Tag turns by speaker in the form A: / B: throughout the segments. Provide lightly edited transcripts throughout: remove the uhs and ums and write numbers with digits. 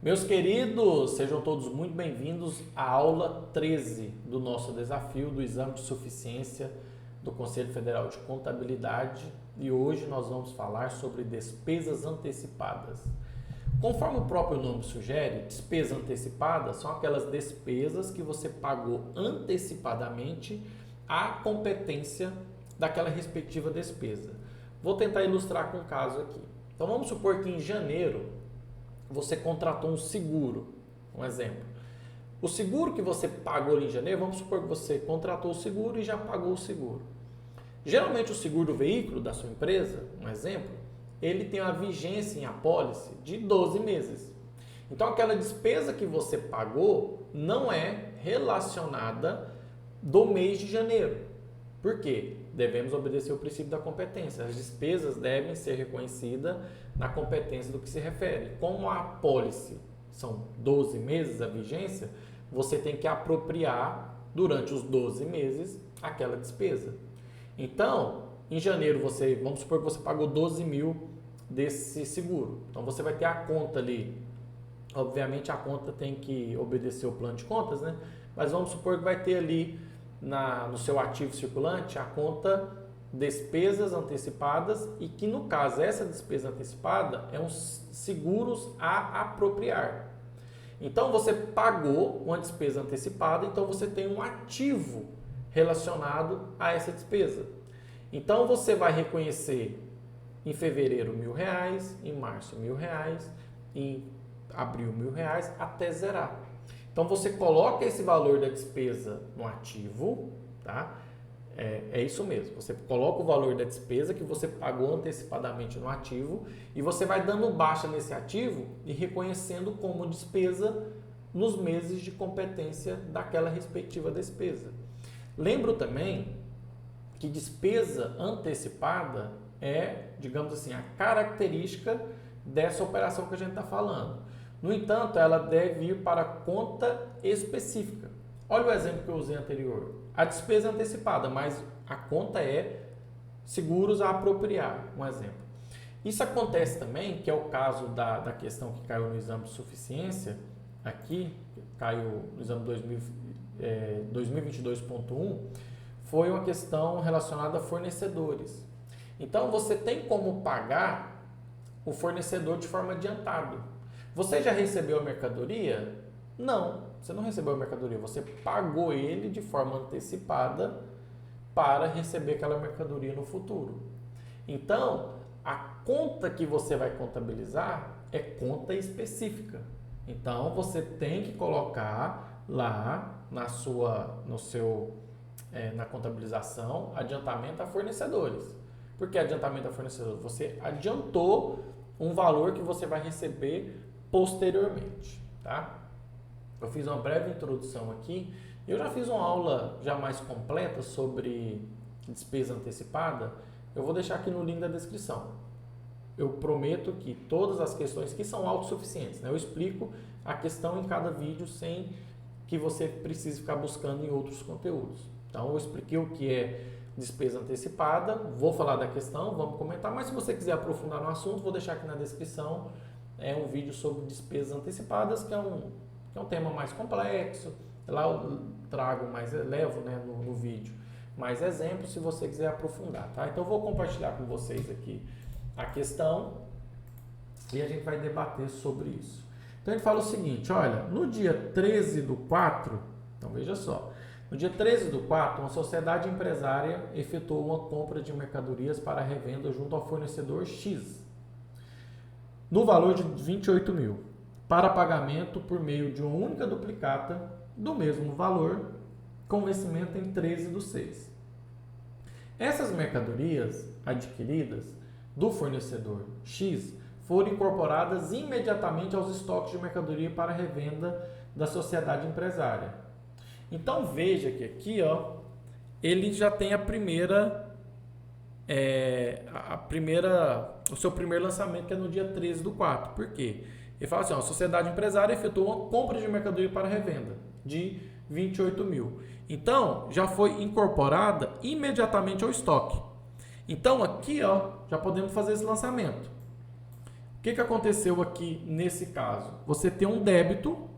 A: Meus queridos, sejam todos muito bem-vindos à aula 13 do nosso desafio do Exame de Suficiência do Conselho Federal de Contabilidade e hoje nós vamos falar sobre despesas antecipadas. Conforme o próprio nome sugere, despesa antecipada são aquelas despesas que você pagou antecipadamente à competência daquela respectiva despesa. Vou tentar ilustrar com um caso aqui. Então vamos supor que em janeiro você contratou um seguro, um exemplo. O seguro que você pagou em janeiro, vamos supor que você contratou o seguro e já pagou o seguro. Geralmente o seguro do veículo da sua empresa, um exemplo, ele tem uma vigência em apólice de 12 meses. Então aquela despesa que você pagou não é relacionada do mês de janeiro. Por quê? Devemos obedecer o princípio da competência. As despesas devem ser reconhecidas na competência do que se refere. Como a apólice são 12 meses a vigência, você tem que apropriar durante os 12 meses aquela despesa. Então, em janeiro, vamos supor que você pagou 12 mil desse seguro. Então, você vai ter a conta ali. Obviamente, a conta tem que obedecer o plano de contas, né? Mas vamos supor que vai ter ali no seu ativo circulante a conta despesas antecipadas e que no caso essa despesa antecipada é uns seguros a apropriar. Então você pagou uma despesa antecipada, então você tem um ativo relacionado a essa despesa. Então você vai reconhecer em fevereiro R$1.000, em março R$1.000, em abril R$1.000 até zerar. Então você coloca esse valor da despesa no ativo, tá? É isso mesmo. Você coloca o valor da despesa que você pagou antecipadamente no ativo e você vai dando baixa nesse ativo e reconhecendo como despesa nos meses de competência daquela respectiva despesa. Lembro também que despesa antecipada é, digamos assim, a característica dessa operação que a gente está falando. No entanto, ela deve ir para conta específica. Olha o exemplo que eu usei anterior. A despesa é antecipada, mas a conta é seguros a apropriar, um exemplo. Isso acontece também, que é o caso da questão que caiu no exame de suficiência, aqui, caiu no exame 2022.1, foi uma questão relacionada a fornecedores. Então, você tem como pagar o fornecedor de forma adiantada. Você já recebeu a mercadoria? Não, você não recebeu a mercadoria, você pagou ele de forma antecipada para receber aquela mercadoria no futuro. Então, a conta que você vai contabilizar é conta específica. Então, você tem que colocar lá na contabilização adiantamento a fornecedores. Por que adiantamento a fornecedores? Você adiantou um valor que você vai receber posteriormente, tá? Eu fiz uma breve introdução aqui. Eu já fiz uma aula já mais completa sobre despesa antecipada. Eu vou deixar aqui no link da descrição. Eu prometo que todas as questões que são autossuficientes, né? Eu explico a questão em cada vídeo sem que você precise ficar buscando em outros conteúdos. Então, eu expliquei o que é despesa antecipada, vou falar da questão, vamos comentar, mas se você quiser aprofundar no assunto, vou deixar aqui na descrição um vídeo sobre despesas antecipadas, que é um tema mais complexo. Lá eu levo, né, no vídeo mais exemplos se você quiser aprofundar, tá? Então eu vou compartilhar com vocês aqui a questão e a gente vai debater sobre isso. Então ele fala o seguinte, olha, no dia 13/4, então veja só, no dia 13/4, uma sociedade empresária efetuou uma compra de mercadorias para revenda junto ao fornecedor X, no valor de 28 mil, para pagamento por meio de uma única duplicata do mesmo valor, com vencimento em 13/6. Essas mercadorias adquiridas do fornecedor X foram incorporadas imediatamente aos estoques de mercadoria para revenda da sociedade empresária. Então veja que aqui, ó, ele já tem o seu primeiro lançamento, que é no dia 13/4. Por quê? Ele fala assim, ó, a sociedade empresária efetuou uma compra de mercadoria para revenda de 28 mil. Então, já foi incorporada imediatamente ao estoque. Então, aqui, ó, já podemos fazer esse lançamento. O que aconteceu aqui nesse caso? Você tem um débito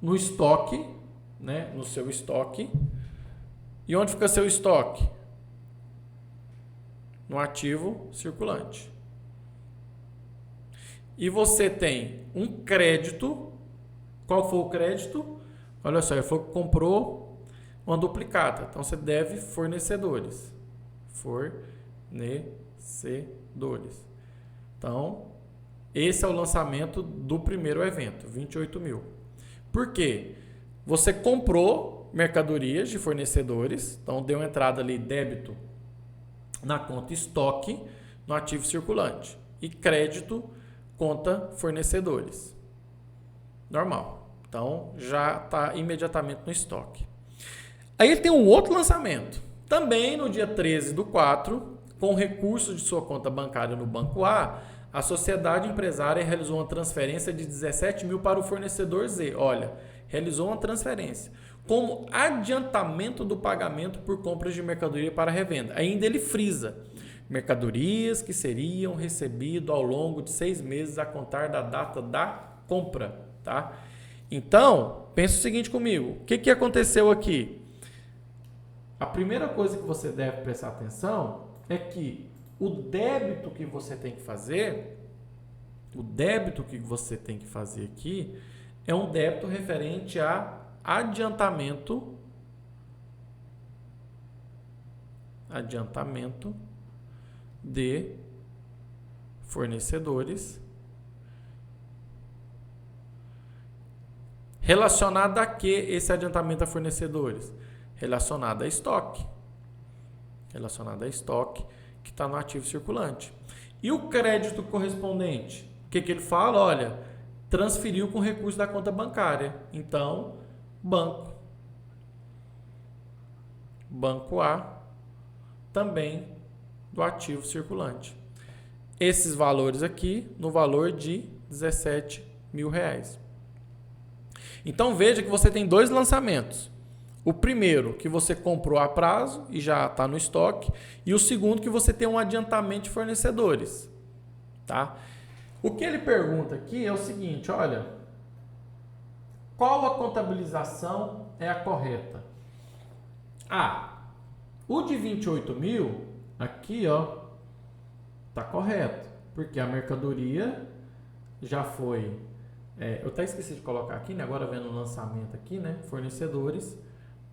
A: no estoque, né? No seu estoque. E onde fica seu estoque? No ativo circulante. E você tem um crédito. Qual foi o crédito? Olha só, ele falou que comprou uma duplicata. Então, você deve fornecedores. Fornecedores. Então, esse é o lançamento do primeiro evento, 28 mil. Por quê? Você comprou mercadorias de fornecedores. Então, deu entrada ali débito na conta estoque, no ativo circulante. E crédito, conta fornecedores. Normal. Então, já está imediatamente no estoque. Aí ele tem um outro lançamento. Também no dia 13/4, com recursos de sua conta bancária no Banco A, a sociedade empresária realizou uma transferência de 17 mil para o fornecedor Z. Olha, realizou uma transferência como adiantamento do pagamento por compras de mercadoria para revenda. Ainda ele frisa: mercadorias que seriam recebidas ao longo de 6 meses a contar da data da compra. Tá? Então, pensa o seguinte comigo. O que aconteceu aqui? A primeira coisa que você deve prestar atenção é que o débito que você tem que fazer, aqui é um débito referente a adiantamento de fornecedores relacionado a que esse adiantamento a fornecedores? Relacionado a estoque. Relacionado a estoque que está no ativo circulante. E o crédito correspondente? O que ele fala? Olha, transferiu com recurso da conta bancária. Então, banco A, também do ativo circulante. Esses valores aqui, no valor de 17 mil reais. Então, veja que você tem dois lançamentos. O primeiro, que você comprou a prazo e já está no estoque. E o segundo, que você tem um adiantamento de fornecedores. Tá? O que ele pergunta aqui é o seguinte, olha, qual a contabilização é a correta? O de 28 mil, aqui, ó, tá correto, porque a mercadoria já foi... eu até esqueci de colocar aqui, né? Agora vendo o lançamento aqui, né? Fornecedores,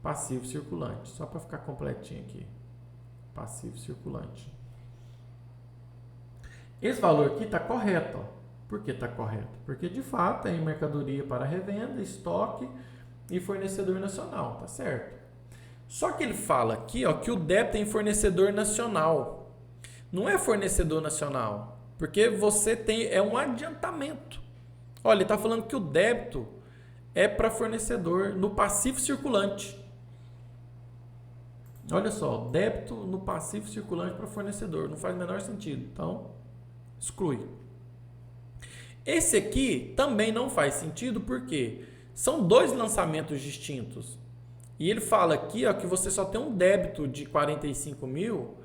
A: passivo circulante. Só para ficar completinho aqui. Passivo circulante. Esse valor aqui está correto. Ó. Por que está correto? Porque, de fato, é em mercadoria para revenda, estoque e fornecedor nacional. Tá certo? Só que ele fala aqui, ó, que o débito é em fornecedor nacional. Não é fornecedor nacional. Porque você tem... É um adiantamento. Olha, ele está falando que o débito é para fornecedor no passivo circulante. Olha só, débito no passivo circulante para fornecedor. Não faz o menor sentido. Então, exclui. Esse aqui também não faz sentido porque são dois lançamentos distintos. E ele fala aqui, ó, que você só tem um débito de 45 mil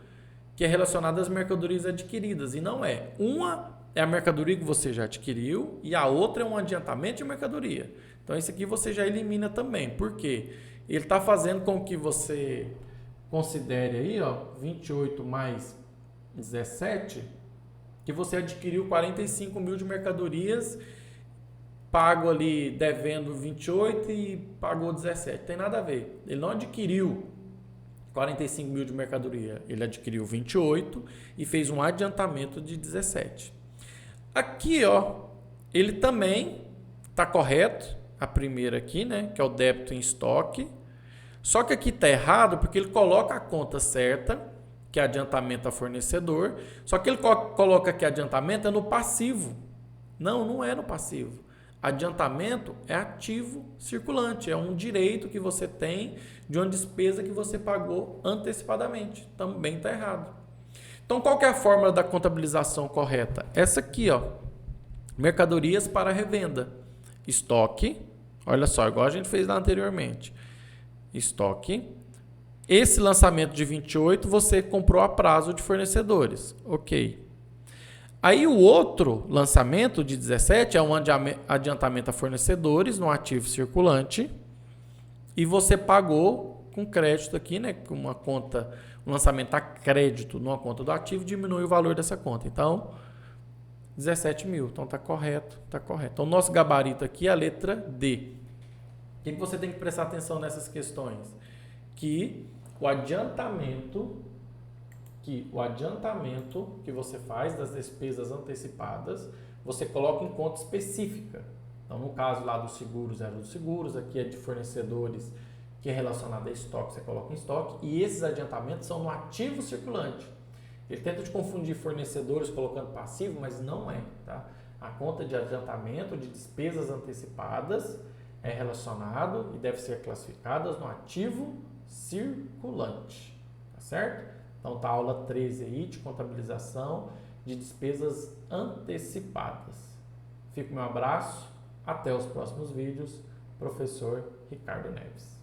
A: que é relacionado às mercadorias adquiridas. E não é. Uma é a mercadoria que você já adquiriu e a outra é um adiantamento de mercadoria. Então, esse aqui você já elimina também. Por quê? Ele está fazendo com que você considere aí, ó, 28 mais 17, que você adquiriu 45 mil de mercadorias, pago ali devendo 28 e pagou 17. Tem nada a ver. Ele não adquiriu 45 mil de mercadoria. Ele adquiriu 28 e fez um adiantamento de 17. Aqui, ó, ele também está correto. A primeira aqui, né, que é o débito em estoque. Só que aqui está errado porque ele coloca a conta certa, que é adiantamento a fornecedor. Só que ele coloca que adiantamento é no passivo. Não, não é no passivo. Adiantamento é ativo circulante. É um direito que você tem de uma despesa que você pagou antecipadamente. Também está errado. Então, qual que é a fórmula da contabilização correta? Essa aqui, ó. Mercadorias para revenda. Estoque. Olha só, igual a gente fez lá anteriormente. Estoque. Esse lançamento de 28 você comprou a prazo de fornecedores. Ok. Aí o outro lançamento de 17 é um adiantamento a fornecedores no ativo circulante e você pagou com crédito aqui, né, com uma conta, um lançamento a crédito numa conta do ativo, diminui o valor dessa conta. Então, 17 mil. Então, tá correto, tá correto. Então, nosso gabarito aqui é a letra D. O que você tem que prestar atenção nessas questões? Que o adiantamento que você faz das despesas antecipadas, você coloca em conta específica. Então, no caso lá dos seguros, era dos seguros, aqui é de fornecedores, que é relacionado a estoque, você coloca em estoque, e esses adiantamentos são no ativo circulante. Ele tenta te confundir fornecedores colocando passivo, mas não é, tá? A conta de adiantamento de despesas antecipadas é relacionado e deve ser classificadas no ativo circulante, tá certo? Então tá a aula 13 aí de contabilização de despesas antecipadas. Fica o meu abraço, até os próximos vídeos, professor Ricardo Neves.